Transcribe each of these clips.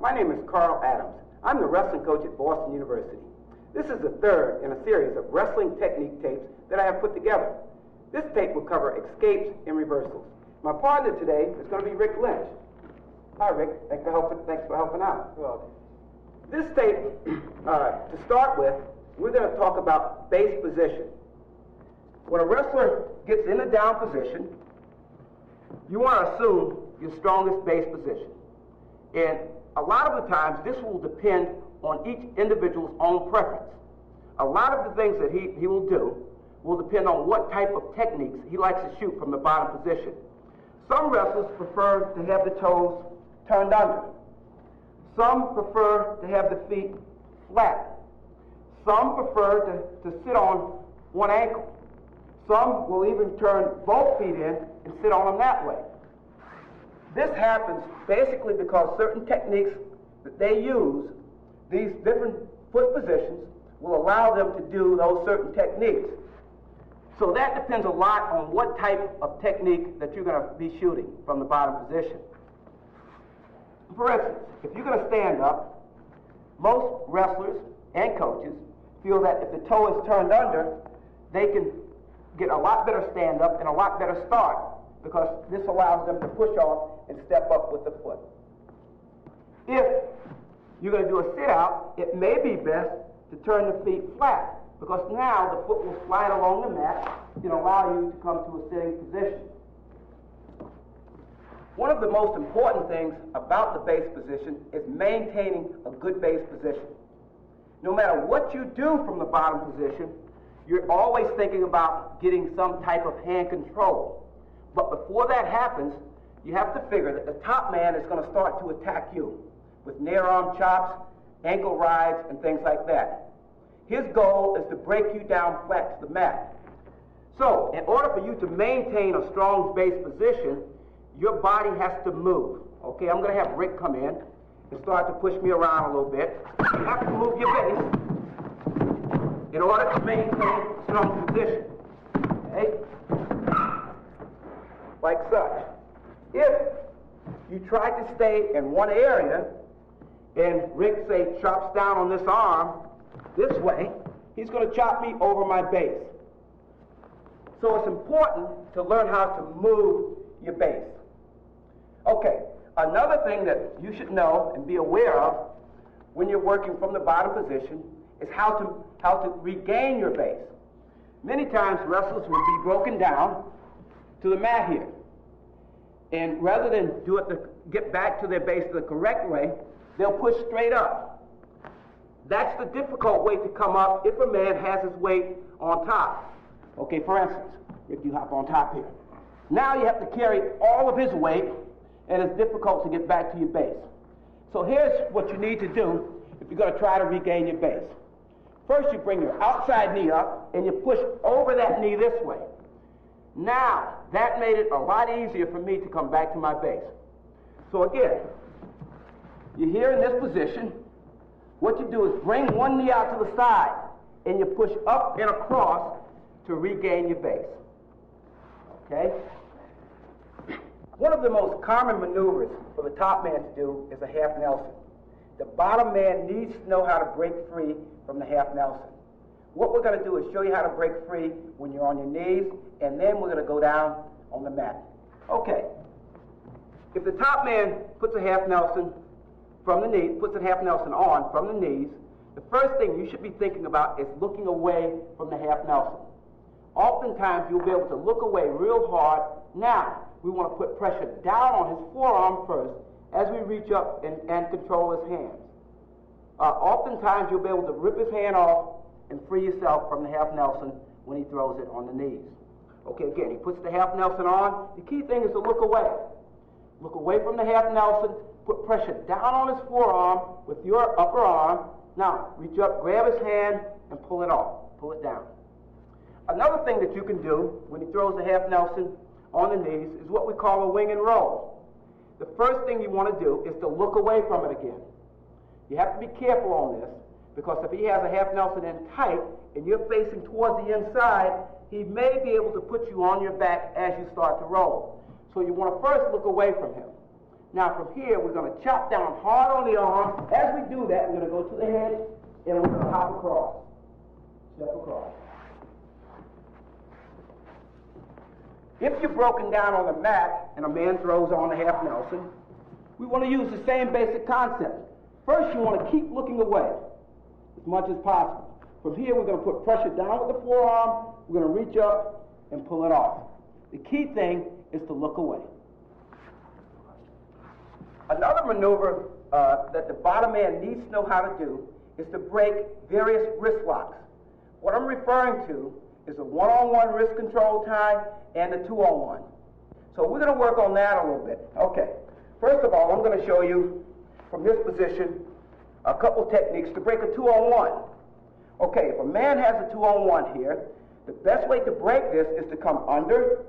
my name is Karl Адамс. I'm the wrestling coach at Boston University. This is the third in a series of wrestling technique tapes that I have put together. This tape will cover escapes and reversals. My partner today is going to be Rick Lynch. Hi, Rick. Thanks for helping out. You're welcome. This tape, to start with, we're going to talk about base position. When a wrestler gets in a down position, you want to assume your strongest base position. And a lot of the times, this will depend on each individual's own preference. A lot of the things that he will do will depend on what type of techniques he likes to shoot from the bottom position. Some wrestlers prefer to have the toes turned under. Some prefer to have the feet flat. Some prefer to sit on one ankle. Some will even turn both feet in and sit on them that way. This happens basically because certain techniques that they use, these different foot positions, will allow them to do those certain techniques. So that depends a lot on what type of technique that you're going to be shooting from the bottom position. For instance, if you're going to stand up, most wrestlers and coaches feel that if the toe is turned under, they can get a lot better stand up and a lot better start, because this allows them to push off and step up with the foot. If you're going to do a sit out, it may be best to turn the feet flat, because now the foot will slide along the mat and allow you to come to a sitting position. One of the most important things about the base position is maintaining a good base position. No matter what you do from the bottom position, you're always thinking about getting some type of hand control. But before that happens, you have to figure that the top man is going to start to attack you with near arm chops, ankle rides, and things like that. His goal is to break you down flat to the mat. So, in order for you to maintain a strong base position, your body has to move. Okay, I'm going to have Rick come in and start to push me around a little bit. You have to move your base in order to maintain a strong position. Okay? Like such. If you try to stay in one area and Rick, say, chops down on this arm this way, he's going to chop me over my base. So it's important to learn how to move your base. Okay, another thing that you should know and be aware of when you're working from the bottom position is how to regain your base. Many times wrestlers will be broken down to the mat here. And rather than get back to their base the correct way, they'll push straight up. That's the difficult way to come up if a man has his weight on top. Okay, for instance, if you hop on top here. Now you have to carry all of his weight, and it's difficult to get back to your base. So here's what you need to do if you're going to try to regain your base. First, you bring your outside knee up, and you push over that knee this way. Now, that made it a lot easier for me to come back to my base. So again, you're here in this position. What you do is bring one knee out to the side, and you push up and across to regain your base. Okay? One of the most common maneuvers for the top man to do is a half Nelson. The bottom man needs to know how to break free from the half Nelson. What we're going to do is show you how to break free when you're on your knees, and then we're going to go down on the mat. Okay. If the top man puts a half Nelson from the knees, puts a half Nelson on from the knees, the first thing you should be thinking about is looking away from the half Nelson. Oftentimes, you'll be able to look away real hard. Now, we want to put pressure down on his forearm first as we reach up and control his hands. Oftentimes, you'll be able to rip his hand off and free yourself from the half Nelson when he throws it on the knees. Okay, again, he puts the half Nelson on. The key thing is to look away. Look away from the half Nelson, put pressure down on his forearm with your upper arm. Now, reach up, grab his hand, and pull it off. Pull it down. Another thing that you can do when he throws the half Nelson on the knees is what we call a wing and roll. The first thing you want to do is to look away from it again. You have to be careful on this, because if he has a half Nelson in tight and you're facing towards the inside, he may be able to put you on your back as you start to roll. So you want to first look away from him. Now from here, we're going to chop down hard on the arm. As we do that, we're going to go to the head, and we're going to hop across. Step across. If you're broken down on the mat, and a man throws on a half Nelson, we want to use the same basic concept. First, you want to keep looking away as much as possible. From here, we're going to put pressure down with the forearm. We're going to reach up and pull it off. The key thing is to look away. Another maneuver that the bottom man needs to know how to do is to break various wrist locks. What I'm referring to is a one-on-one wrist control tie and a two-on-one. So we're going to work on that a little bit. Okay. First of all, I'm going to show you from this position a couple techniques to break a two-on-one. Okay, if a man has a two-on-one here, the best way to break this is to come under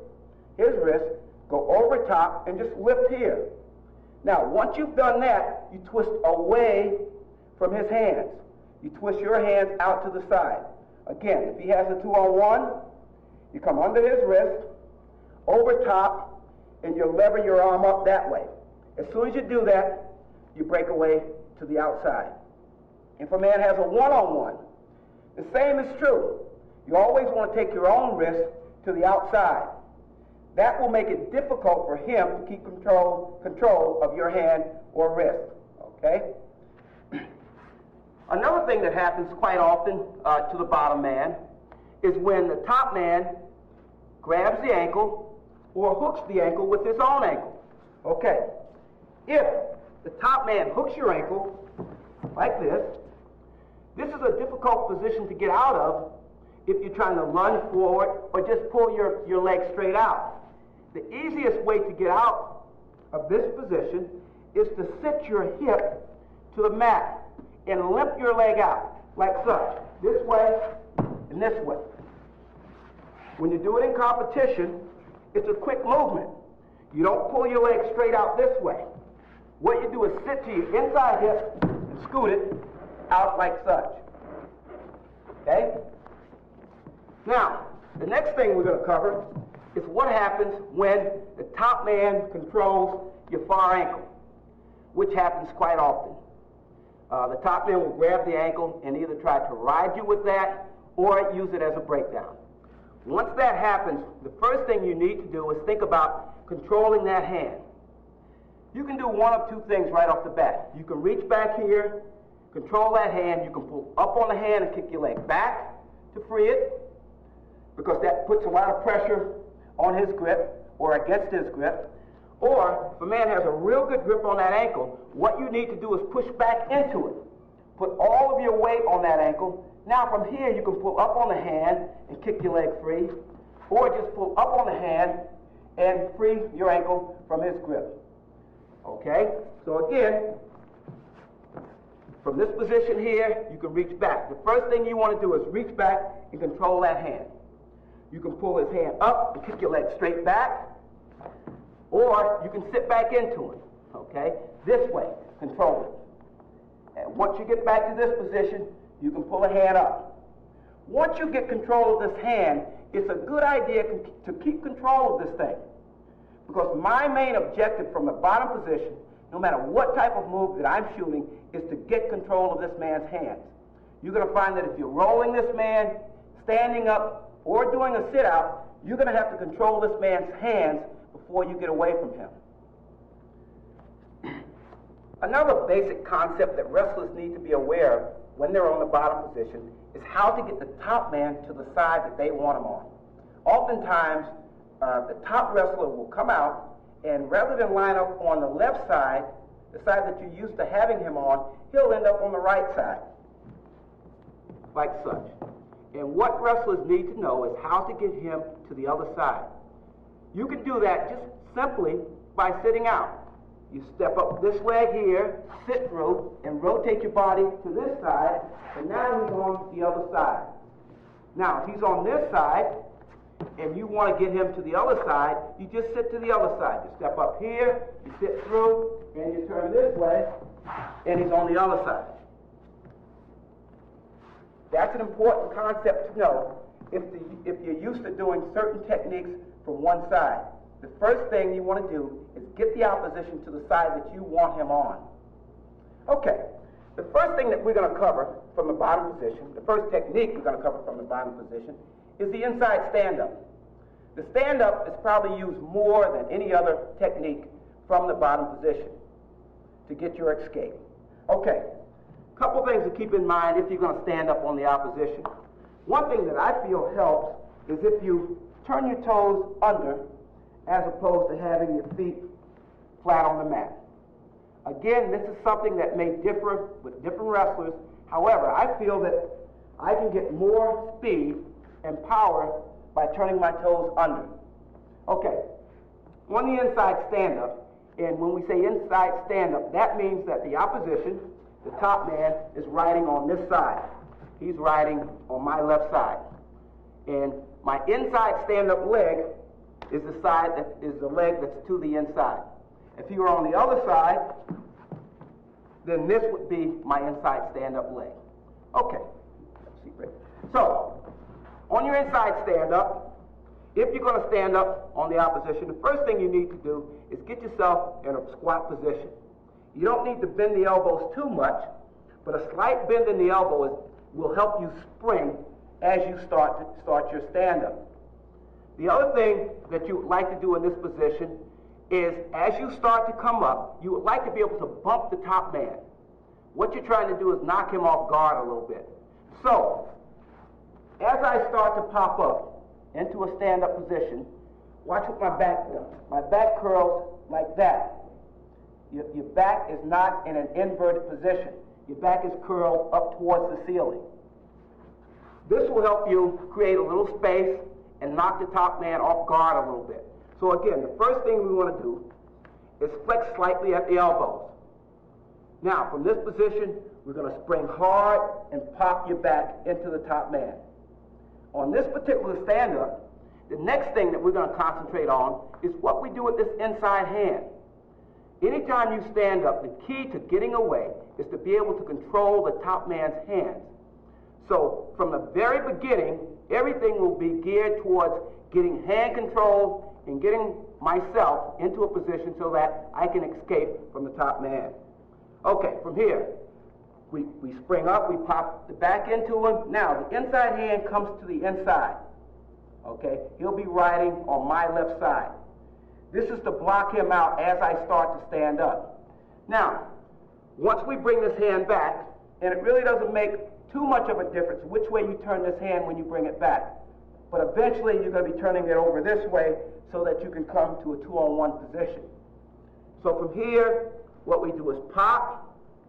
his wrist, go over top, and just lift here. Now, once you've done that, you twist away from his hands. You twist your hands out to the side. Again, if he has a two-on-one, you come under his wrist, over top, and you lever your arm up that way. As soon as you do that, you break away to the outside. If a man has a one-on-one, the same is true. You always want to take your own wrist to the outside. That will make it difficult for him to keep control of your hand or wrist. Okay? Another thing that happens quite often to the bottom man is when the top man grabs the ankle or hooks the ankle with his own ankle. Okay. If the top man hooks your ankle like this, this is a difficult position to get out of if you're trying to lunge forward or just pull your leg straight out. The easiest way to get out of this position is to sit your hip to the mat and limp your leg out like such, this way and this way. When you do it in competition, it's a quick movement. You don't pull your leg straight out this way. What you do is sit to your inside hip and scoot it out like such. Okay? Now, the next thing we're going to cover is what happens when the top man controls your far ankle, which happens quite often. The top man will grab the ankle and either try to ride you with that or use it as a breakdown. Once that happens, the first thing you need to do is think about controlling that hand. You can do one of two things right off the bat. You can reach back here, control that hand. You can pull up on the hand and kick your leg back to free it, because that puts a lot of pressure on his grip or against his grip. Or if a man has a real good grip on that ankle, what you need to do is push back into it. Put all of your weight on that ankle. Now from here you can pull up on the hand and kick your leg free, or just pull up on the hand and free your ankle from his grip. Okay? So again, from this position here, you can reach back. The first thing you want to do is reach back and control that hand. You can pull his hand up and kick your leg straight back, or you can sit back into it. Okay? This way, control it. And once you get back to this position, you can pull a hand up. Once you get control of this hand, it's a good idea to keep control of this thing. Because my main objective from the bottom position, no matter what type of move that I'm shooting, is to get control of this man's hands. You're going to find that if you're rolling this man, standing up, or doing a sit-out, you're going to have to control this man's hands before you get away from him. Another basic concept that wrestlers need to be aware of when they're on the bottom position is how to get the top man to the side that they want him on. Oftentimes, the top wrestler will come out, and rather than line up on the left side, the side that you're used to having him on, he'll end up on the right side, like such. And what wrestlers need to know is how to get him to the other side. You can do that just simply by sitting out. You step up this leg here, sit through, and rotate your body to this side, and now he's on the other side. Now, if he's on this side, and you want to get him to the other side, you just sit to the other side. You step up here, you sit through, and you turn this way, and he's on the other side. That's an important concept to know if you're used to doing certain techniques from one side. the first thing you want to do is get the opposition to the side that you want him on. Okay, the first thing that we're going to cover from the bottom position, the first technique we're going to cover from the bottom position, is the inside stand-up. The stand-up is probably used more than any other technique from the bottom position to get your escape. Okay, a couple things to keep in mind if you're going to stand up on the opposition. One thing that I feel helps is if you turn your toes under as opposed to having your feet flat on the mat. Again, this is something that may differ with different wrestlers. However, I feel that I can get more speed and power by turning my toes under. Okay, on the inside stand-up, and when we say inside stand-up, that means that the opposition, the top man, is riding on this side. He's riding on my left side. And my inside stand-up leg is the side that is the leg that's to the inside. If you were on the other side, then this would be my inside stand-up leg. Okay, so on your inside stand-up, if you're going to stand up on the opposition, the first thing you need to do is get yourself in a squat position. You don't need to bend the elbows too much, but a slight bend in the elbow will help you spring as you start your stand-up. The other thing that you would like to do in this position is, as you start to come up, you would like to be able to bump the top man. What you're trying to do is knock him off guard a little bit. So, as I start to pop up into a stand-up position, watch what my back does. My back curls like that. Your back is not in an inverted position. Your back is curled up towards the ceiling. This will help you create a little space and knock the top man off guard a little bit. So again, the first thing we want to do is flex slightly at the elbows. Now, from this position, we're going to spring hard and pop your back into the top man. On this particular stand-up, the next thing that we're going to concentrate on is what we do with this inside hand. Anytime you stand up, the key to getting away is to be able to control the top man's hands. So, from the very beginning, everything will be geared towards getting hand control and getting myself into a position so that I can escape from the top man. Okay, from here, we spring up, we pop the back into him. Now, the inside hand comes to the inside. Okay, he'll be riding on my left side. This is to block him out as I start to stand up. Now, once we bring this hand back, and it really doesn't make too much of a difference which way you turn this hand when you bring it back, but eventually you're going to be turning it over this way so that you can come to a 2-on-1 position. So from here, what we do is pop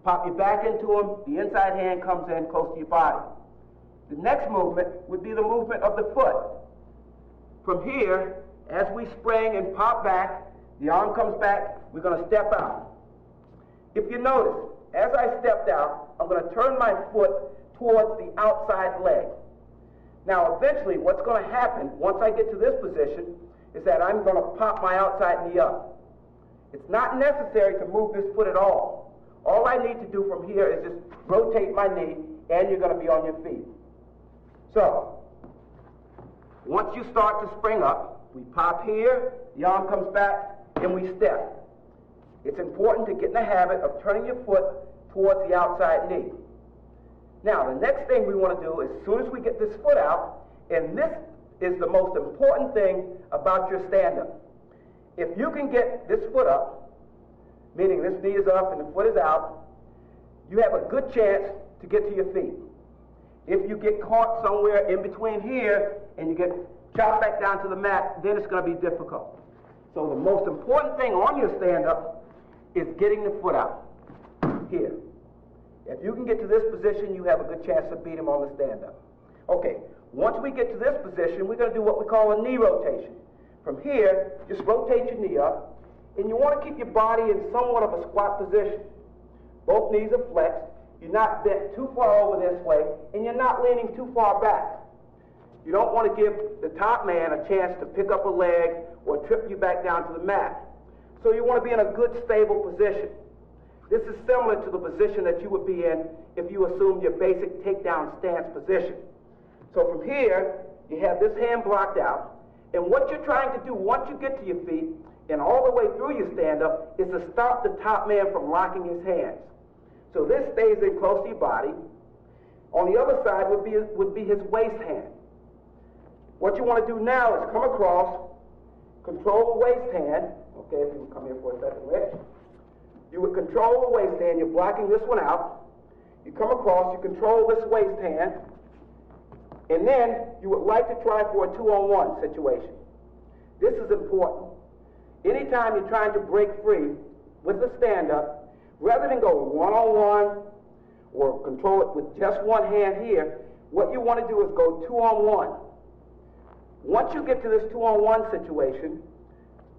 your back into him, the inside hand comes in close to your body. The next movement would be the movement of the foot. From here, as we spring and pop back, the arm comes back, we're going to step out. If you notice, as I stepped out, I'm going to turn my foot towards the outside leg. Now, eventually, what's going to happen once I get to this position is that I'm going to pop my outside knee up. It's not necessary to move this foot at all. All I need to do from here is just rotate my knee, and you're going to be on your feet. So, once you start to spring up, we pop here, the arm comes back, and we step. It's important to get in the habit of turning your foot towards the outside knee. Now, the next thing we want to do, as soon as we get this foot out, and this is the most important thing about your stand-up. If you can get this foot up, meaning this knee is up and the foot is out, you have a good chance to get to your feet. If you get caught somewhere in between here and you get chopped back down to the mat, then it's going to be difficult. So the most important thing on your stand-up is getting the foot out here. If you can get to this position, you have a good chance to beat him on the stand-up. Okay, once we get to this position, we're going to do what we call a knee rotation. From here, just rotate your knee up, and you want to keep your body in somewhat of a squat position. Both knees are flexed. You're not bent too far over this way, and you're not leaning too far back. You don't want to give the top man a chance to pick up a leg or trip you back down to the mat. So you want to be in a good, stable position. This is similar to the position that you would be in if you assumed your basic takedown stance position. So from here, you have this hand blocked out. And what you're trying to do once you get to your feet and all the way through your stand-up is to stop the top man from locking his hands. So this stays in close to your body. On the other side would be his waist hand. What you want to do now is come across, control the waist hand. Okay, if you would come here for a second, Rich. You would control the waist hand. You're blocking this one out. You come across, you control this waist hand, and then you would like to try for a 2-on-1 situation. This is important. Anytime you're trying to break free with the stand-up, rather than go 1-on-1 or control it with just one hand here, what you want to do is go 2-on-1. Once you get to this 2-on-1 situation,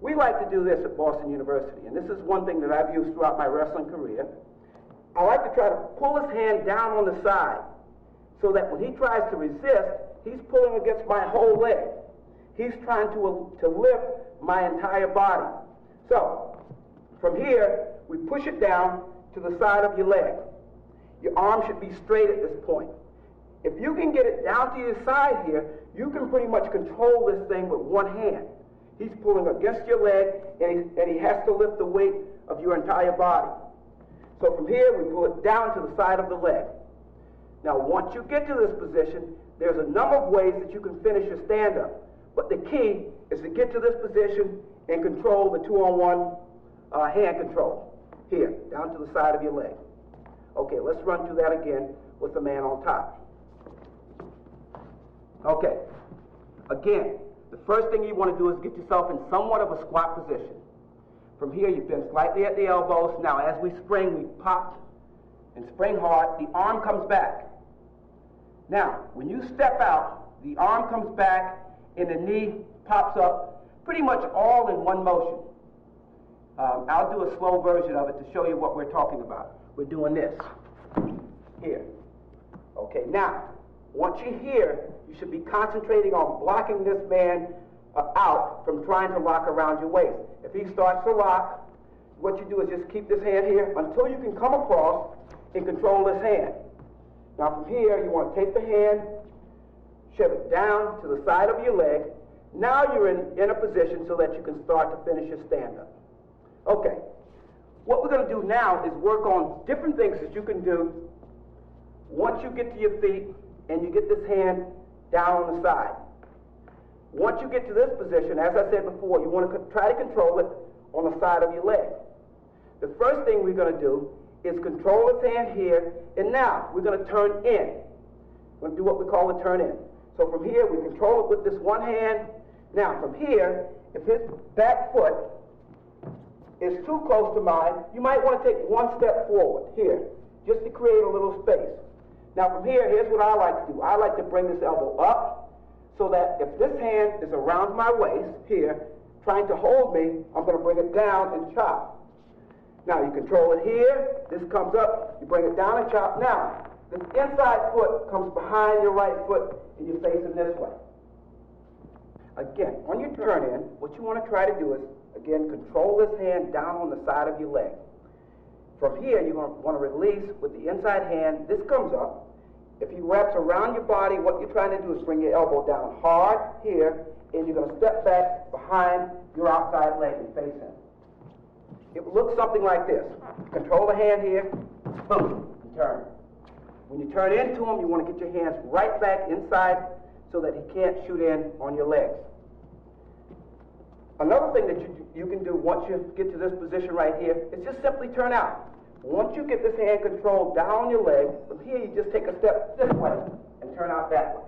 we like to do this at Boston University, and this is one thing that I've used throughout my wrestling career. I like to try to pull his hand down on the side so that when he tries to resist, he's pulling against my whole leg. He's trying to lift my entire body. So, from here, we push it down to the side of your leg. Your arm should be straight at this point. If you can get it down to your side here, you can pretty much control this thing with one hand. He's pulling against your leg, and he has to lift the weight of your entire body. So from here, we pull it down to the side of the leg. Now, once you get to this position, there's a number of ways that you can finish your stand-up. But the key is to get to this position and control the 2-on-1 hand control. Here, down to the side of your leg. Okay, let's run through that again with the man on top. Okay, again, the first thing you want to do is get yourself in somewhat of a squat position. From here, you bend slightly at the elbows. Now, as we spring, we pop and spring hard. The arm comes back. Now, when you step out, the arm comes back and the knee pops up pretty much all in one motion. I'll do a slow version of it to show you what we're talking about. We're doing this here. Okay, now, once you're here, you should be concentrating on blocking this man out from trying to lock around your waist. If he starts to lock, what you do is just keep this hand here until you can come across and control this hand. Now from here, you want to take the hand, shove it down to the side of your leg. Now you're in a position so that you can start to finish your stand-up. Okay, what we're going to do now is work on different things that you can do once you get to your feet and you get this hand down on the side. Once you get to this position, as I said before, you want to try to control it on the side of your leg. The first thing we're going to do is control his hand here, and now we're going to turn in. We're going to do what we call a turn in. So from here, we control it with this one hand. Now from here, if his back foot is too close to mine, you might want to take one step forward here, just to create a little space. Now from here, here's what I like to do. I like to bring this elbow up, so that if this hand is around my waist here, trying to hold me, I'm going to bring it down and chop. Now you control it here, this comes up, you bring it down and chop. Now, this inside foot comes behind your right foot and you're facing this way. Again, on your turn in, what you want to try to do is, again, control this hand down on the side of your leg. From here, you're going to want to release with the inside hand, this comes up. If he wraps around your body, what you're trying to do is bring your elbow down hard here, and you're going to step back behind your outside leg and face him. It will look something like this. Control the hand here, boom, and turn. When you turn into him, you want to get your hands right back inside so that he can't shoot in on your legs. Another thing that you can do once you get to this position right here is just simply turn out. Once you get this hand controlled down on your leg, from here you just take a step this way and turn out that way.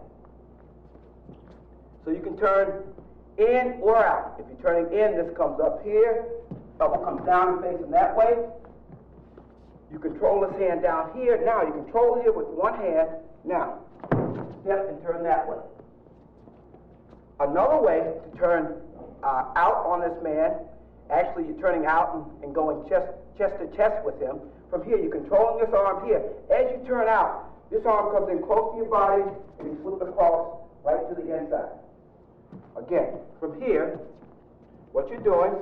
So you can turn in or out. If you're turning in, this comes up here, elbow comes down and facing that way. You control this hand down here. Now you control here with one hand. Now, step and turn that way. Another way to turn out on this man, actually you're turning out and going chest to chest with him. From here, you're controlling this arm here. As you turn out, this arm comes in close to your body and you flip across right to the inside. Again, from here, what you're doing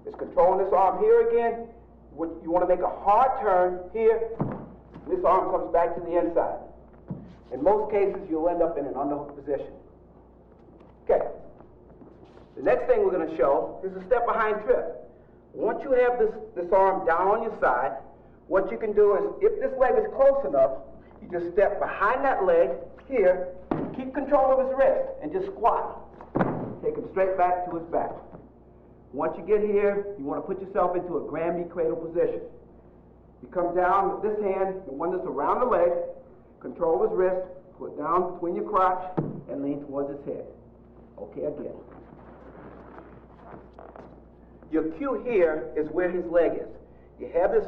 is controlling this arm here again. You want to make a hard turn here. This arm comes back to the inside. In most cases, you'll end up in an underhook position. Okay. The next thing we're going to show is a step behind trip. Once you have this arm down on your side, what you can do is, if this leg is close enough, you just step behind that leg here, keep control of his wrist, and just squat. Take him straight back to his back. Once you get here, you want to put yourself into a Granby cradle position. You come down with this hand, the one that's around the leg, control his wrist, put down between your crotch, and lean towards his head. Okay, again. Your cue here is where his leg is. You have this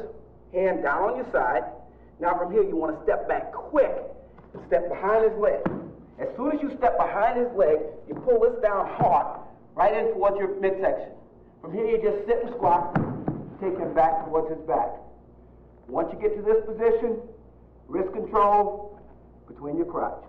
hand down on your side. Now from here, you want to step back quick and step behind his leg. As soon as you step behind his leg, you pull this down hard, right in towards your midsection. From here, you just sit and squat, take him back towards his back. Once you get to this position, wrist control between your crotch.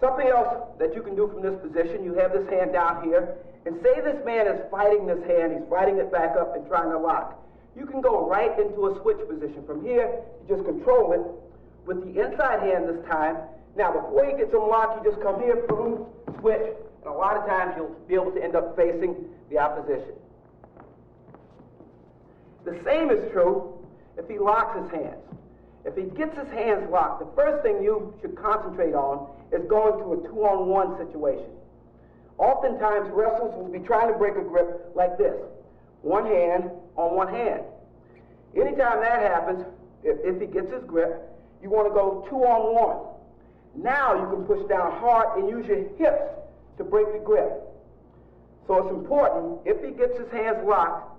Something else that you can do from this position, you have this hand down here, and say this man is fighting this hand, he's fighting it back up and trying to lock. You can go right into a switch position. From here, you just control it with the inside hand this time. Now, before you get some lock, you just come here, boom, switch, and a lot of times you'll be able to end up facing the opposition. The same is true if he locks his hands. If he gets his hands locked, the first thing you should concentrate on is going to a two-on-one situation. Oftentimes, wrestlers will be trying to break a grip like this. One hand on one hand. Anytime that happens, if he gets his grip, you want to go two-on-one. Now you can push down hard and use your hips to break the grip. So it's important, if he gets his hands locked,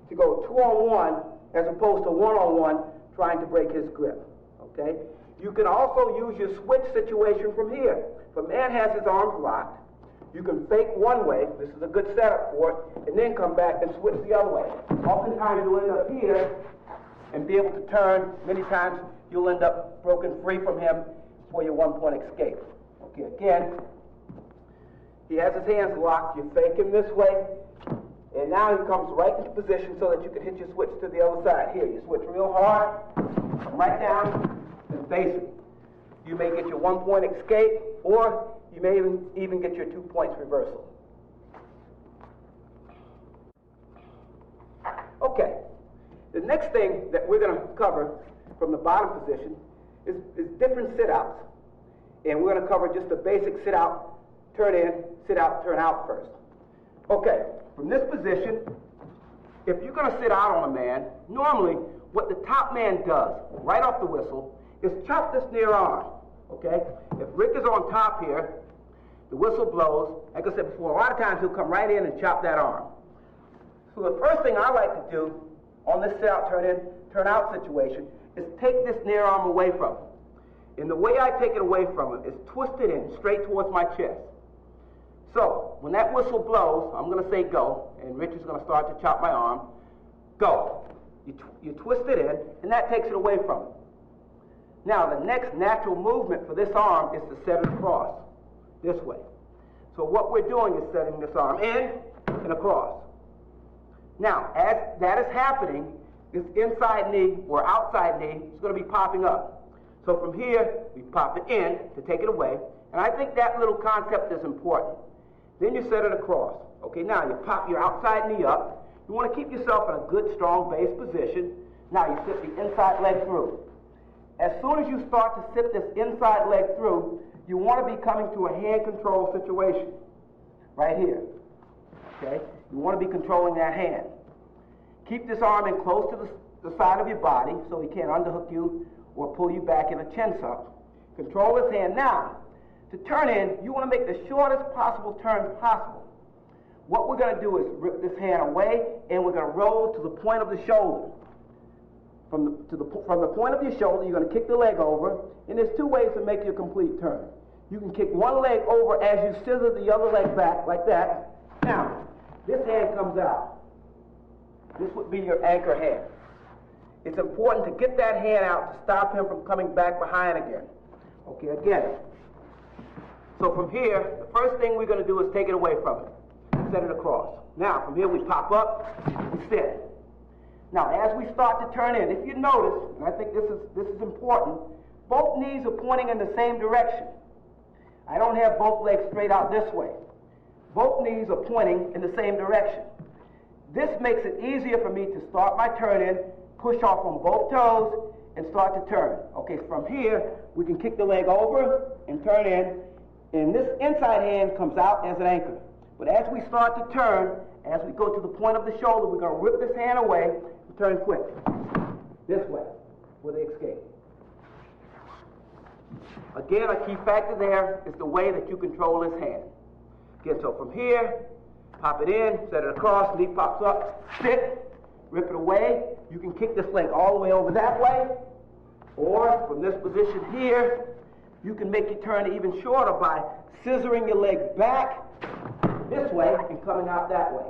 to go two-on-one as opposed to one-on-one trying to break his grip, okay? You can also use your switch situation from here. If a man has his arms locked, you can fake one way, this is a good setup for it, and then come back and switch the other way. Oftentimes you'll end up here and be able to turn. Many times you'll end up broken free from him for your one-point escape. Okay, again, he has his hands locked, you fake him this way, and now he comes right into position so that you can hit your switch to the other side. Here, you switch real hard, come right down, and face it. You may get your one-point escape, or you may even get your 2 points reversal. Okay, the next thing that we're going to cover from the bottom position is different sit-outs. And we're going to cover just the basic sit-out, turn in, sit-out, turn out first. Okay, from this position, if you're going to sit out on a man, normally what the top man does, right off the whistle, is chop this near arm, okay? If Rick is on top here, the whistle blows. Like I said before, a lot of times he'll come right in and chop that arm. So the first thing I like to do on this sit-out, turn in, turn out situation is take this near arm away from him. And the way I take it away from him is twist it in straight towards my chest. So, when that whistle blows, I'm going to say go, and Richard's going to start to chop my arm. Go. You twist it in, and that takes it away from him. Now, the next natural movement for this arm is to set it across, this way. So what we're doing is setting this arm in and across. Now, as that is happening, this inside knee or outside knee is going to be popping up. So from here, we pop it in to take it away, and I think that little concept is important. Then you set it across. Okay, now you pop your outside knee up. You want to keep yourself in a good, strong base position. Now you sit the inside leg through. As soon as you start to sit this inside leg through, you want to be coming to a hand control situation. Right here. Okay? You want to be controlling that hand. Keep this arm in close to the side of your body so he can't underhook you or pull you back in a chin suck. Control this hand. Now, to turn in, you want to make the shortest possible turn possible. What we're going to do is rip this hand away, and we're going to roll to the point of the shoulder. From the point of your shoulder, you're going to kick the leg over, and there's two ways to make your complete turn. You can kick one leg over as you scissor the other leg back, like that. Now, this hand comes out. This would be your anchor hand. It's important to get that hand out to stop him from coming back behind again. Okay, again. So from here, the first thing we're going to do is take it away from him. Set it across. Now, from here we pop up, we sit. Now, as we start to turn in, if you notice, and I think this is important, both knees are pointing in the same direction. I don't have both legs straight out this way. Both knees are pointing in the same direction. This makes it easier for me to start my turn in, push off on both toes, and start to turn. Okay, from here, we can kick the leg over and turn in, and this inside hand comes out as an anchor. But as we start to turn, as we go to the point of the shoulder, we're going to rip this hand away and turn quick. This way, with the escape. Again, a key factor there is the way that you control this hand. Again, so from here, pop it in, set it across, knee pops up, sit, rip it away. You can kick this leg all the way over that way, or from this position here, you can make your turn even shorter by scissoring your leg back this way and coming out that way.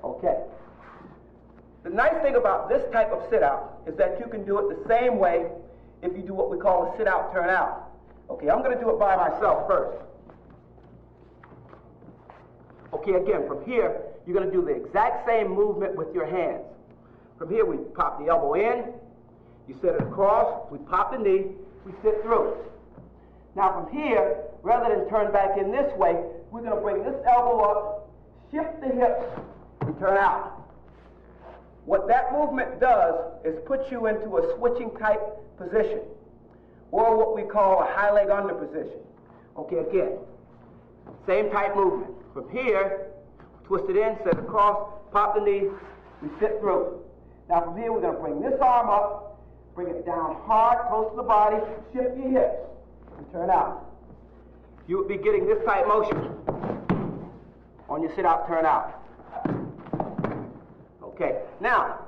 Okay. The nice thing about this type of sit-out is that you can do it the same way if you do what we call a sit-out, turn-out. Okay, I'm going to do it by myself first. Okay, again, from here, you're going to do the exact same movement with your hands. From here, we pop the elbow in, you set it across, we pop the knee, we sit through. Now from here, rather than turn back in this way, we're going to bring this elbow up, shift the hips, and turn out. What that movement does is put you into a switching type position, or what we call a high leg under position. Okay, again, same type movement. From here, twist it in, set it across, pop the knee, we sit through. Now from here, we're going to bring this arm up, bring it down hard, close to the body, shift your hips, and turn out. You would be getting this type motion on your sit-out, turn out. Okay, now,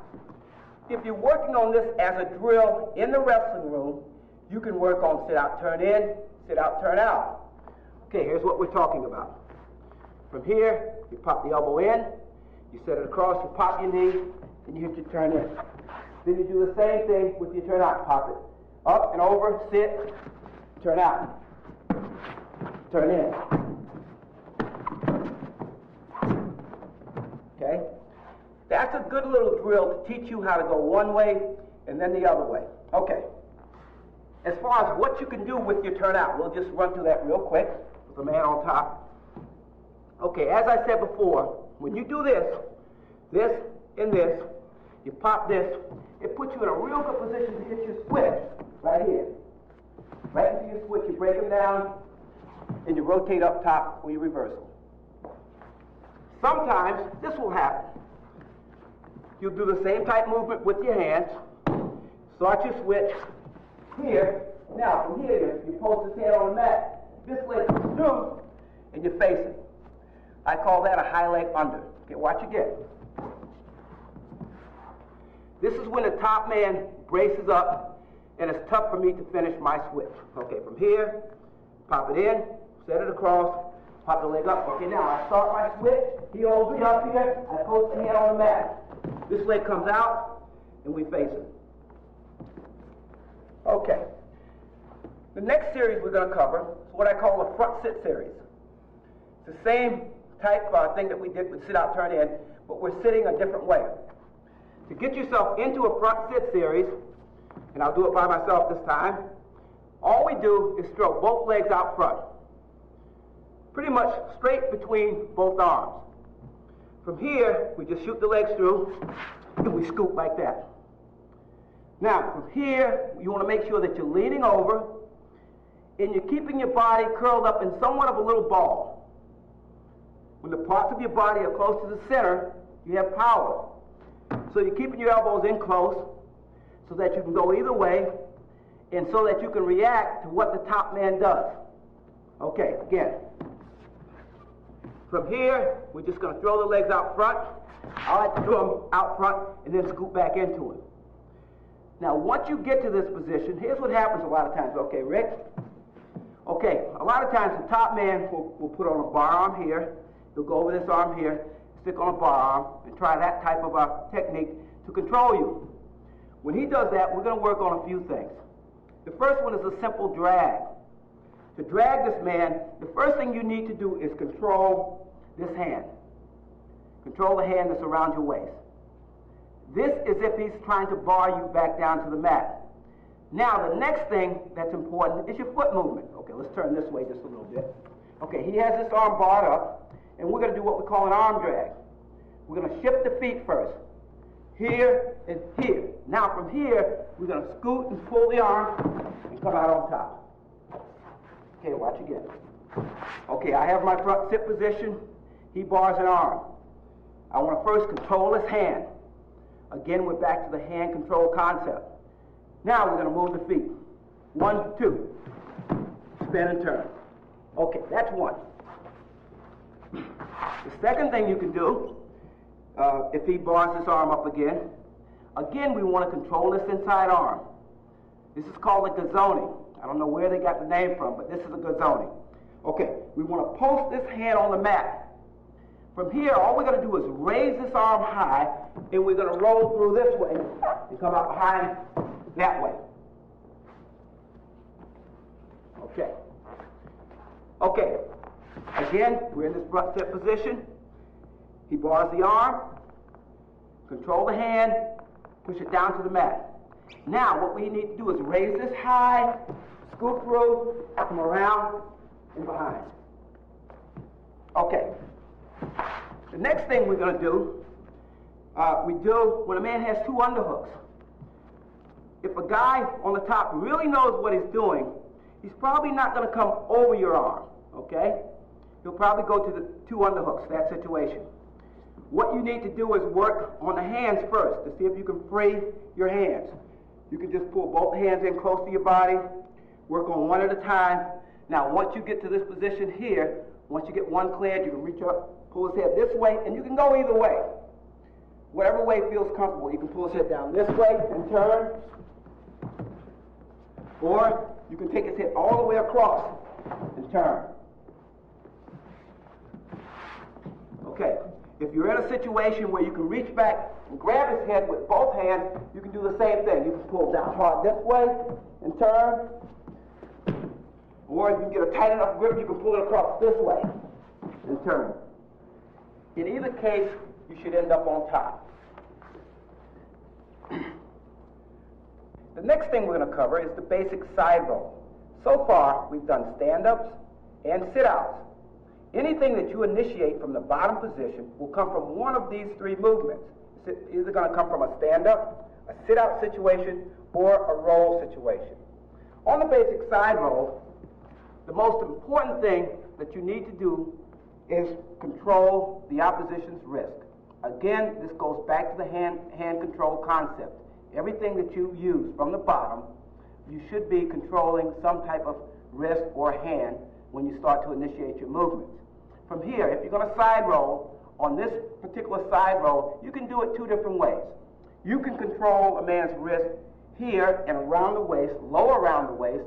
if you're working on this as a drill in the wrestling room, you can work on sit-out, turn in, sit-out, turn out. Okay, here's what we're talking about. From here, you pop the elbow in, you set it across, you pop your knee, and you hit your turn in. Then you do the same thing with your turn out. Pop it up and over, sit, turn out, turn in. Okay? That's a good little drill to teach you how to go one way and then the other way. Okay. As far as what you can do with your turn out, we'll just run through that real quick with the man on top. Okay, as I said before, when you do this, and this, you pop this, it puts you in a real good position to hit your switch right here. Right into your switch, you break them down, and you rotate up top for your reversal. Sometimes this will happen. You'll do the same type movement with your hands, start your switch here. Now, from here, you post this hand on the mat, this leg comes through, and you're facing. I call that a high leg under. Okay, watch again. This is when the top man braces up, and it's tough for me to finish my switch. Okay, from here, pop it in, set it across, pop the leg up. Okay, now I start my switch, he holds me up here, I post the hand on the mat. This leg comes out, and we face it. Okay. The next series we're going to cover is what I call a front sit series. It's the same type thing that we did with sit out, turn in, but we're sitting a different way. To get yourself into a front sit series, and I'll do it by myself this time, all we do is throw both legs out front. Pretty much straight between both arms. From here, we just shoot the legs through, and we scoop like that. Now, from here, you want to make sure that you're leaning over, and you're keeping your body curled up in somewhat of a little ball. When the parts of your body are close to the center, you have power. So you're keeping your elbows in close, so that you can go either way, and so that you can react to what the top man does. Okay, again. From here, we're just going to throw the legs out front. I like to throw them out front and then scoop back into it. Now, once you get to this position, here's what happens a lot of times. Okay, Rick? Okay, a lot of times the top man will put on a bar arm here. He'll go over this arm here, stick on a bar arm, and try that type of a technique to control you. When he does that, we're going to work on a few things. The first one is a simple drag. To drag this man, the first thing you need to do is control this hand. Control the hand that's around your waist. This is if he's trying to bar you back down to the mat. Now, the next thing that's important is your foot movement. Okay, let's turn this way just a little bit. Okay, he has this arm barred up, and we're going to do what we call an arm drag. We're going to shift the feet first. Here and here. Now, from here, we're going to scoot and pull the arm and come out on top. Okay, watch again. Okay, I have my front sit position. He bars an arm. I want to first control his hand. Again, we're back to the hand control concept. Now we're going to move the feet. 1, 2. Spin and turn. Okay, that's one. The second thing you can do, if he bars his arm up again we want to control this inside arm. This is called a gazzone. I don't know where they got the name from, but this is a gazzone. Okay, we want to post this hand on the mat. From here, all we're going to do is raise this arm high, and we're going to roll through this way and come out behind that way. Okay. Okay. Again, we're in this front sit position. He bars the arm, control the hand, push it down to the mat. Now, what we need to do is raise this high, scoop through, come around, and behind. Okay. The next thing we're going to do, we do when a man has 2 underhooks. If a guy on the top really knows what he's doing, he's probably not going to come over your arm, okay? He'll probably go to the 2 underhooks, that situation. What you need to do is work on the hands first to see if you can free your hands. You can just pull both hands in close to your body, work on one at a time. Now, once you get to this position here, once you get one cleared, you can reach up, pull his head this way, and you can go either way. Whatever way feels comfortable. You can pull his head down this way and turn, or you can take his head all the way across and turn. Okay, if you're in a situation where you can reach back and grab his head with both hands, you can do the same thing. You can pull down hard this way and turn, or if you can get a tight enough grip, you can pull it across this way and turn. In either case, you should end up on top. The next thing we're going to cover is the basic side roll. So far, we've done stand-ups and sit-outs. Anything that you initiate from the bottom position will come from one of these 3 movements. It's either going to come from a stand-up, a sit-out situation, or a roll situation. On the basic side roll, the most important thing that you need to do is control the opposition's wrist. Again, this goes back to the hand control concept. Everything that you use from the bottom, you should be controlling some type of wrist or hand when you start to initiate your movements. From here, if you're going to side roll, on this particular side roll, you can do it 2 different ways. You can control a man's wrist here and around the waist, low around the waist,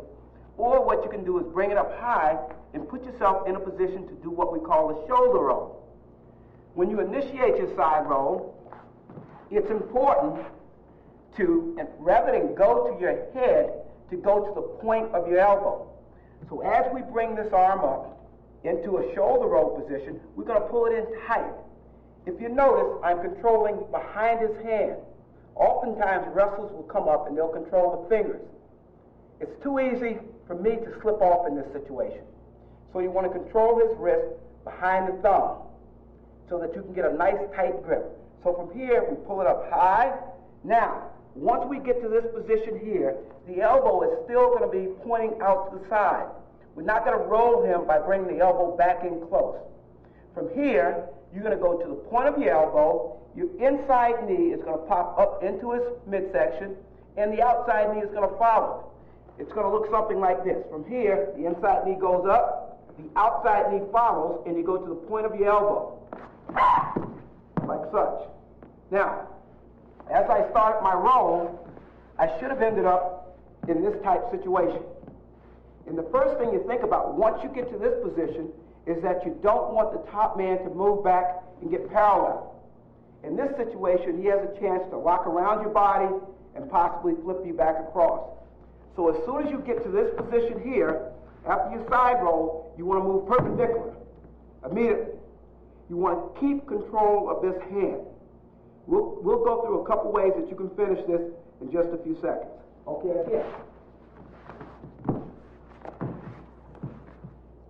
or what you can do is bring it up high and put yourself in a position to do what we call a shoulder roll. When you initiate your side roll, it's important to, rather than go to your head, to go to the point of your elbow. So as we bring this arm up into a shoulder roll position, we're going to pull it in tight. If you notice, I'm controlling behind his hand. Oftentimes, wrestlers will come up and they'll control the fingers. It's too easy for me to slip off in this situation. So you want to control his wrist behind the thumb so that you can get a nice tight grip. So from here, we pull it up high. Now, once we get to this position here, the elbow is still going to be pointing out to the side. We're not going to roll him by bringing the elbow back in close. From here, you're going to go to the point of your elbow. Your inside knee is going to pop up into his midsection, and the outside knee is going to follow. It's going to look something like this. From here, the inside knee goes up, the outside knee follows, and you go to the point of your elbow, like such. Now, as I start my roll, I should have ended up in this type situation. And the first thing you think about once you get to this position is that you don't want the top man to move back and get parallel. In this situation, he has a chance to lock around your body and possibly flip you back across. So as soon as you get to this position here, after your side roll, you want to move perpendicular immediately. You want to keep control of this hand. We'll go through a couple ways that you can finish this in just a few seconds. Okay, again.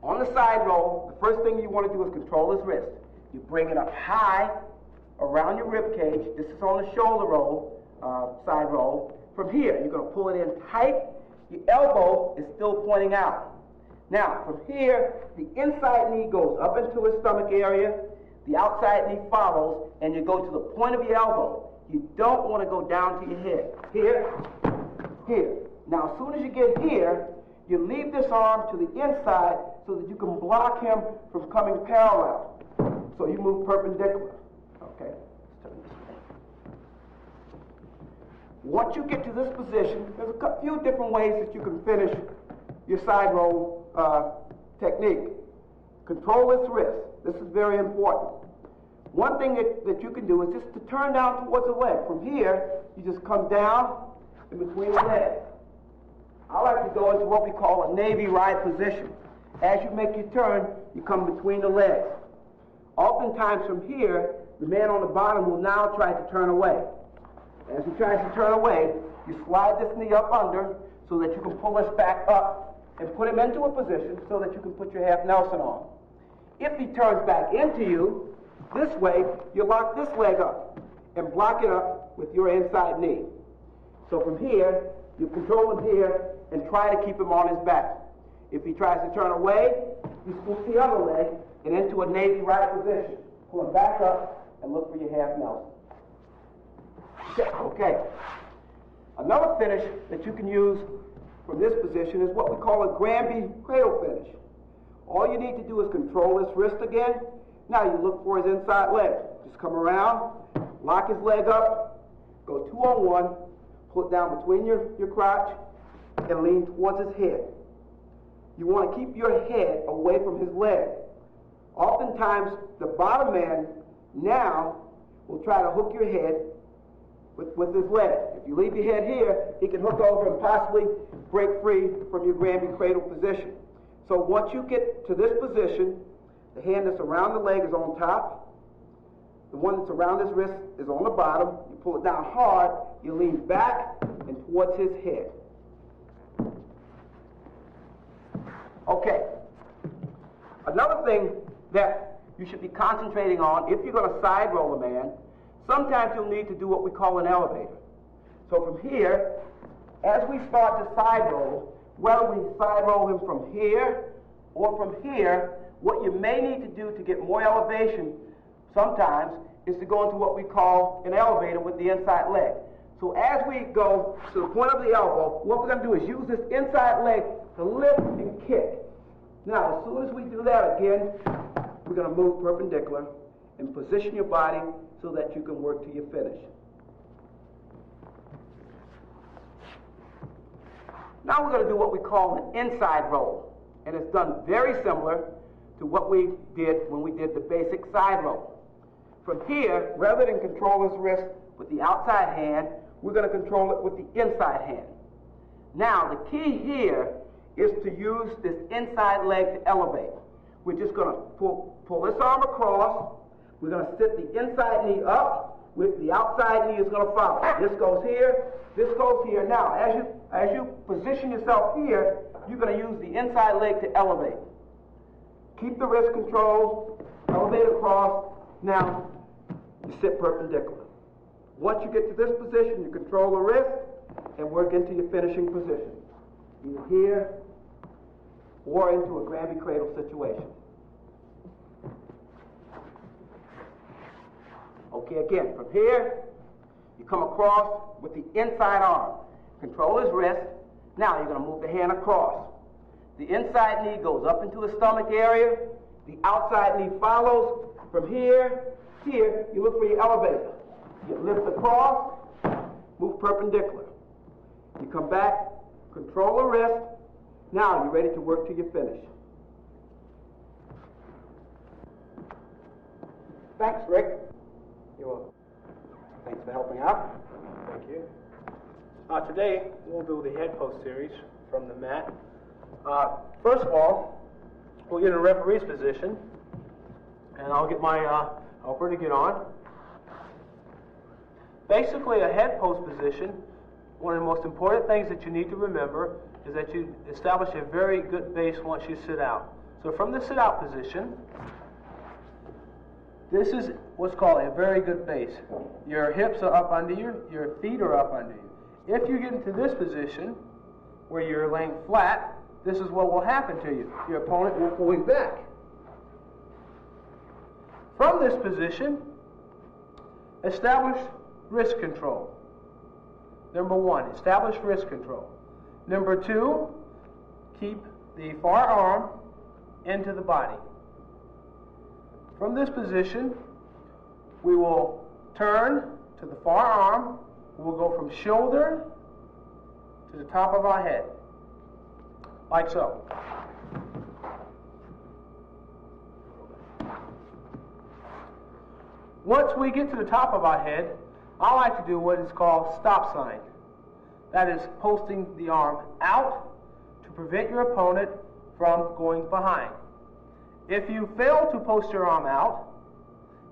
On the side roll, the first thing you want to do is control his wrist. You bring it up high around your rib cage. This is on the shoulder roll, side roll. From here, you're going to pull it in tight. Your elbow is still pointing out. Now, from here, the inside knee goes up into his stomach area. The outside knee follows, and you go to the point of your elbow. You don't want to go down to your head. Here, here. Now, as soon as you get here, you leave this arm to the inside so that you can block him from coming parallel. So you move perpendicular. Okay? Let's turn this way. Once you get to this position, there's a few different ways that you can finish your side roll technique. Control his wrist. This is very important. One thing that you can do is just to turn down towards the leg. From here, you just come down in between the legs. I like to go into what we call a Navy ride position. As you make your turn, you come between the legs. Oftentimes from here, the man on the bottom will now try to turn away. As he tries to turn away, you slide this knee up under so that you can pull this back up and put him into a position so that you can put your half Nelson on. If he turns back into you, this way, you lock this leg up and block it up with your inside knee. So from here, you control him here and try to keep him on his back. If he tries to turn away, you scoop the other leg and into a Navy right position. Pull him back up and look for your half Nelson. Okay. Another finish that you can use from this position is what we call a Granby cradle finish. All you need to do is control his wrist again. Now you look for his inside leg. Just come around, lock his leg up, go 2-on-1, pull it down between your crotch, and lean towards his head. You want to keep your head away from his leg. Oftentimes, the bottom man now will try to hook your head with his leg. If you leave your head here, he can hook over and possibly break free from your Granby cradle position. So once you get to this position, the hand that's around the leg is on top. The one that's around his wrist is on the bottom. You pull it down hard, you lean back and towards his head. Okay. Another thing that you should be concentrating on if you're going to side roll a man, sometimes you'll need to do what we call an elevator. So from here, as we start to side roll, whether we side roll him from here or from here, what you may need to do to get more elevation sometimes is to go into what we call an elevator with the inside leg. So as we go to the point of the elbow, what we're going to do is use this inside leg to lift and kick. Now, as soon as we do that again, we're going to move perpendicular and position your body so that you can work to your finish. Now we're going to do what we call an inside roll. And it's done very similar to what we did when we did the basic side roll. From here, rather than control his wrist with the outside hand, we're going to control it with the inside hand. Now, the key here is to use this inside leg to elevate. We're just going to pull this arm across. We're going to sit the inside knee up, with the outside knee is going to follow. This goes here, this goes here. Now, as you position yourself here, you're going to use the inside leg to elevate. Keep the wrist controlled, elevate across. Now, you sit perpendicular. Once you get to this position, you control the wrist and work into your finishing position. Either here or into a Granby cradle situation. Okay, again, from here, you come across with the inside arm. Control his wrist. Now you're going to move the hand across. The inside knee goes up into the stomach area. The outside knee follows. From here, you look for your elevator. You lift across, move perpendicular. You come back, control the wrist. Now you're ready to work to your finish. Thanks, Rick. You're welcome. Thanks for helping out. Thank you. Today, we'll do the head post series from the mat. First of all, we'll get in a referee's position, and I'll get my helper to get on. Basically, a head post position, one of the most important things that you need to remember is that you establish a very good base once you sit out. So from the sit-out position, this is what's called a very good base. Your hips are up under you, your feet are up under you. If you get into this position, where you're laying flat, this is what will happen to you. Your opponent will pull you back. From this position, establish wrist control. Number one, establish wrist control. Number two, keep the far arm into the body. From this position, we will turn to the far arm. We'll go from shoulder to the top of our head, like so. Once we get to the top of our head, I like to do what is called stop sign. That is posting the arm out to prevent your opponent from going behind. If you fail to post your arm out,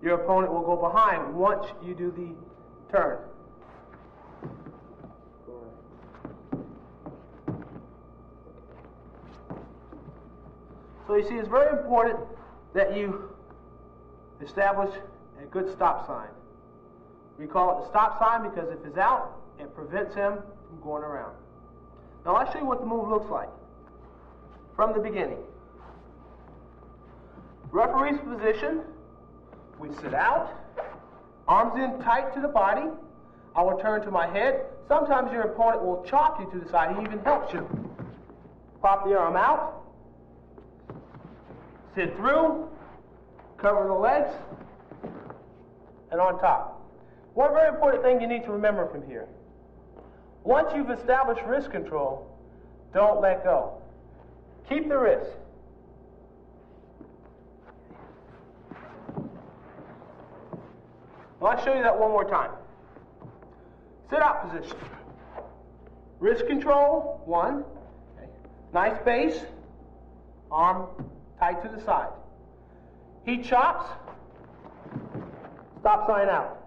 your opponent will go behind once you do the turn. So you see, it's very important that you establish a good stop sign. We call it the stop sign because if it's out, it prevents him from going around. Now I'll show you what the move looks like from the beginning. Referee's position, we sit out, arms in tight to the body. I will turn to my head. Sometimes your opponent will chop you to the side. He even helps you. Pop the arm out, sit through, cover the legs, and on top. One very important thing you need to remember from here. Once you've established wrist control, don't let go. Keep the wrist. Well, I'll show you that one more time. Sit-out position. Wrist control, one. Okay. Nice base. Arm tight to the side. He chops. Stop sign out.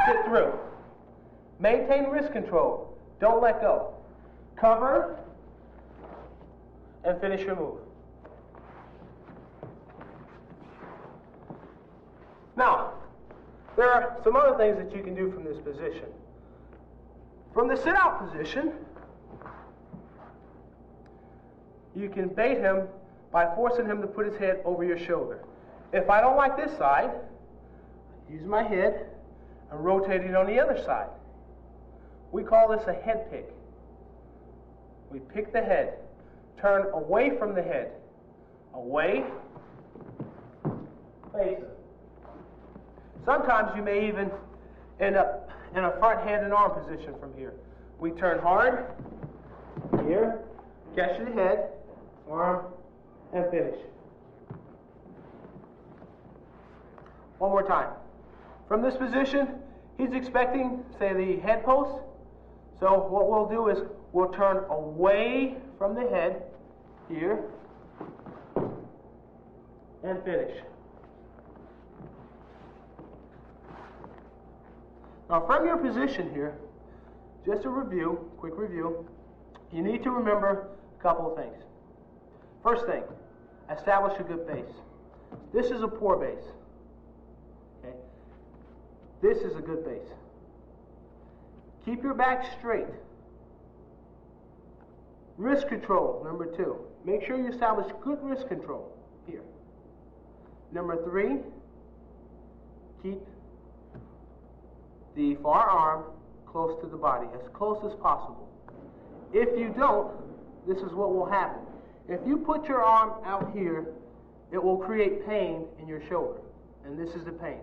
Sit through. Maintain wrist control. Don't let go. Cover and finish your move. Now, there are some other things that you can do from this position. From the sit-out position, you can bait him by forcing him to put his head over your shoulder. If I don't like this side, use my head and rotate it on the other side. We call this a head pick. We pick the head, turn away from the head, away, face it. Sometimes you may even end up in a front hand and arm position from here. We turn hard, here, catch the head, arm, and finish. One more time. From this position, he's expecting, say, the head post. So what we'll do is we'll turn away from the head, here, and finish. Now from your position here, just a review, quick review, you need to remember a couple of things. First thing, establish a good base. This is a poor base. Okay? This is a good base. Keep your back straight. Wrist control, number two. Make sure you establish good wrist control here. Number three, keep the far arm close to the body, as close as possible. If you don't, this is what will happen. If you put your arm out here, it will create pain in your shoulder, and this is the pain.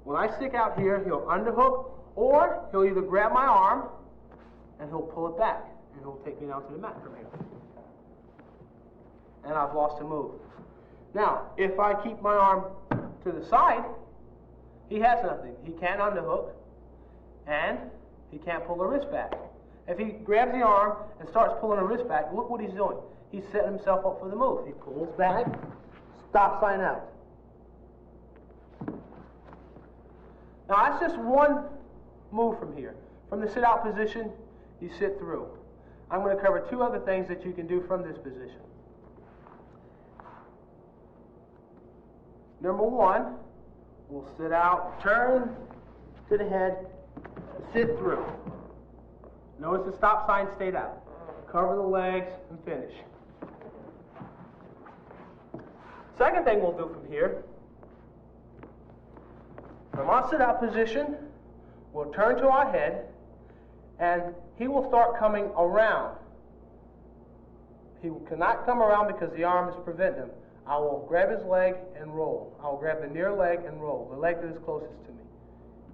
When I stick out here, he'll underhook, or he'll either grab my arm and he'll pull it back, and he'll take me down to the mat from here. And I've lost a move. Now, if I keep my arm to the side, he has nothing. He can't underhook, and he can't pull the wrist back. If he grabs the arm and starts pulling the wrist back, look what he's doing. He's setting himself up for the move. He pulls back, stop sign out. Now that's just one move from here. From the sit-out position, you sit through. I'm going to cover two other things that you can do from this position. Number one, we'll sit out, turn to the head, sit through. Notice the stop sign stayed out. Cover the legs and finish. Second thing we'll do from here, from our sit out position, we'll turn to our head and he will start coming around. He cannot come around because the arm is preventing him. I will grab his leg and roll. I will grab the near leg and roll, the leg that is closest to me.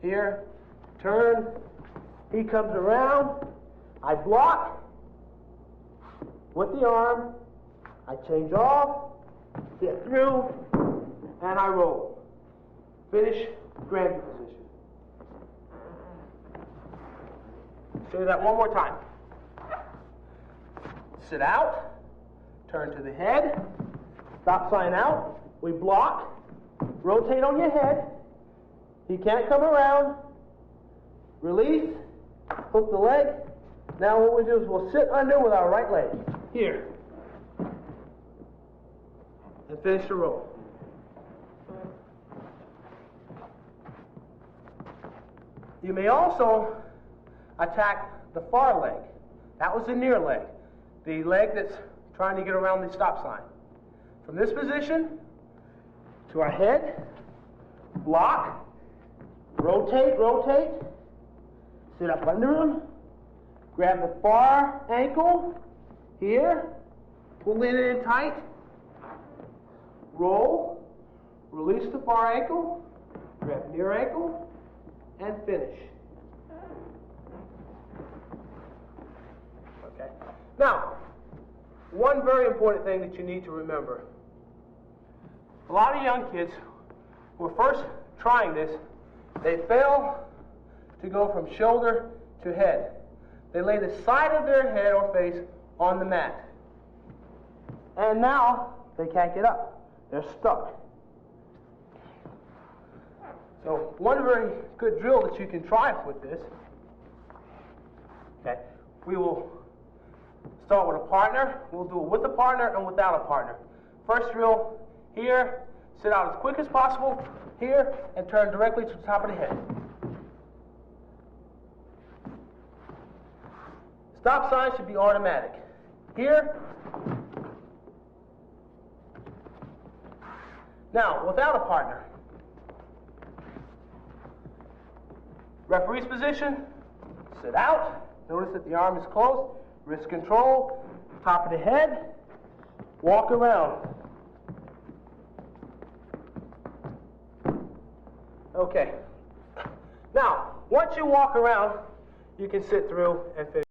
Here, turn, he comes around, I block with the arm, I change off, get through, and I roll. Finish, grab position. Do that one more time. Sit out, turn to the head, stop sign out, we block, rotate on your head, he can't come around, release, hook the leg. Now what we do is we'll sit under with our right leg, here, and finish the roll. You may also attack the far leg. That was the near leg, the leg that's trying to get around the stop sign. From this position to our head, block, rotate, rotate, sit up under him, grab the far ankle here, pull it in tight, roll, release the far ankle, grab near ankle, and finish. Okay. Now, one very important thing that you need to remember. A lot of young kids who are first trying this, they fail to go from shoulder to head. They lay the side of their head or face on the mat. And now they can't get up. They're stuck. So one very good drill that you can try with this, okay, we will start with a partner. We'll do it with a partner and without a partner. First drill, here, sit out as quick as possible, here, and turn directly to the top of the head. Stop sign should be automatic. Here. Now, without a partner. Referee's position, sit out. Notice that the arm is closed. Wrist control, top of the head, walk around. Okay. Now, once you walk around, you can sit through and finish.